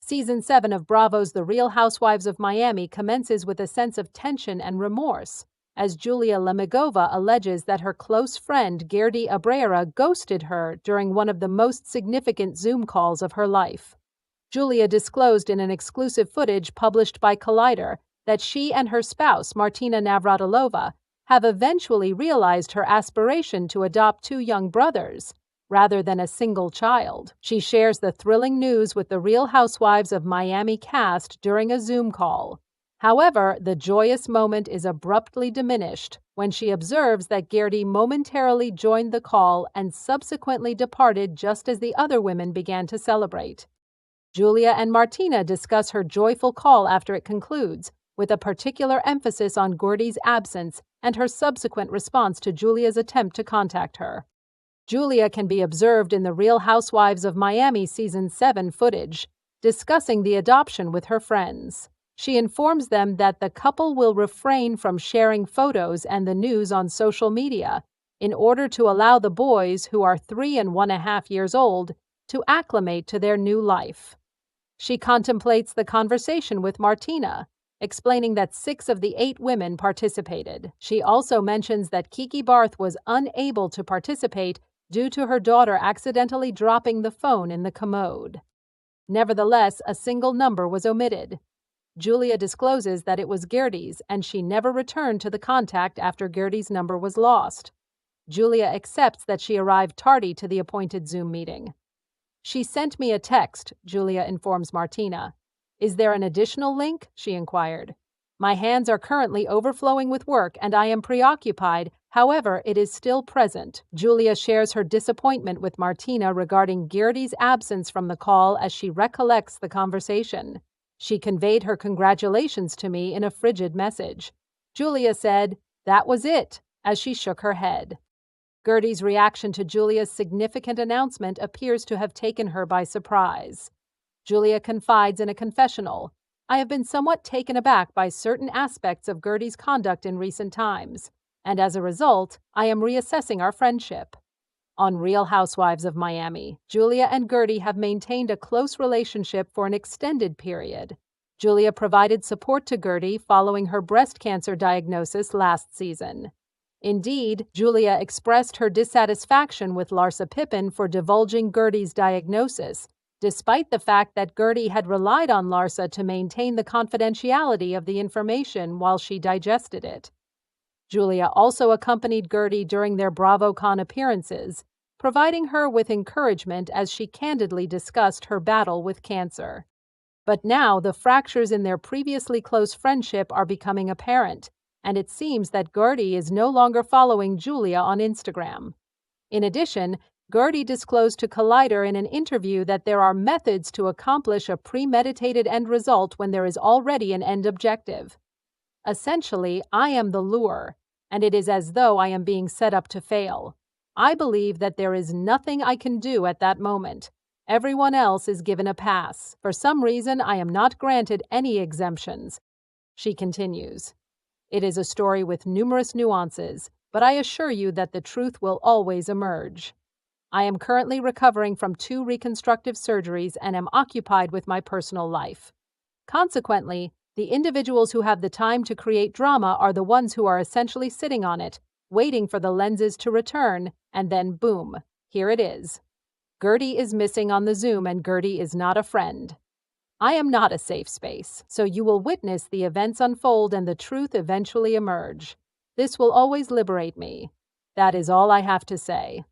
Season 7 of Bravo's The Real Housewives of Miami commences with a sense of tension and remorse, as Julia Lemigova alleges that her close friend Gerdy Abrera ghosted her during one of the most significant Zoom calls of her life. Julia disclosed in an exclusive footage published by Collider that she and her spouse, Martina Navratilova, have eventually realized her aspiration to adopt 2 young brothers, rather than a single child. She shares the thrilling news with the Real Housewives of Miami cast during a Zoom call. However, the joyous moment is abruptly diminished when she observes that Gerdy momentarily joined the call and subsequently departed just as the other women began to celebrate. Julia and Martina discuss her joyful call after it concludes, with a particular emphasis on Gerdy's absence and her subsequent response to Julia's attempt to contact her. Julia can be observed in the Real Housewives of Miami Season 7 footage, discussing the adoption with her friends. She informs them that the couple will refrain from sharing photos and the news on social media in order to allow the boys, who are 3 and 1.5 years old, to acclimate to their new life. She contemplates the conversation with Martina, explaining that 6 of the 8 women participated. She also mentions that Kiki Barth was unable to participate due to her daughter accidentally dropping the phone in the commode. Nevertheless, a single number was omitted. Julia discloses that it was Gerdy's, and she never returned to the contact after Gerdy's number was lost. Julia accepts that she arrived tardy to the appointed Zoom meeting. "She sent me a text," Julia informs Martina. "Is there an additional link?" she inquired. "My hands are currently overflowing with work and I am preoccupied. However, it is still present." Julia shares her disappointment with Martina regarding Gerdy's absence from the call as she recollects the conversation. "She conveyed her congratulations to me in a frigid message." Julia said, "That was it," as she shook her head. Gerdy's reaction to Julia's significant announcement appears to have taken her by surprise. Julia confides in a confessional, "I have been somewhat taken aback by certain aspects of Gerdy's conduct in recent times, and as a result, I am reassessing our friendship." On Real Housewives of Miami, Julia and Gerdy have maintained a close relationship for an extended period. Julia provided support to Gerdy following her breast cancer diagnosis last season. Indeed, Julia expressed her dissatisfaction with Larsa Pippen for divulging Gerdy's diagnosis, despite the fact that Gerdy had relied on Larsa to maintain the confidentiality of the information while she digested it. Julia also accompanied Gerdy during their BravoCon appearances, providing her with encouragement as she candidly discussed her battle with cancer. But now the fractures in their previously close friendship are becoming apparent, and it seems that Gerdy is no longer following Julia on Instagram. In addition, Gerdy disclosed to Collider in an interview that there are methods to accomplish a premeditated end result when there is already an end objective. "Essentially, I am the lure, and it is as though I am being set up to fail. I believe that there is nothing I can do at that moment. Everyone else is given a pass. For some reason, I am not granted any exemptions." She continues, "It is a story with numerous nuances, but I assure you that the truth will always emerge. I am currently recovering from 2 reconstructive surgeries and am occupied with my personal life. Consequently, the individuals who have the time to create drama are the ones who are essentially sitting on it, waiting for the lenses to return, and then boom, here it is. Gerdy is missing on the Zoom and Gerdy is not a friend. I am not a safe space, so you will witness the events unfold and the truth eventually emerge. This will always liberate me. That is all I have to say."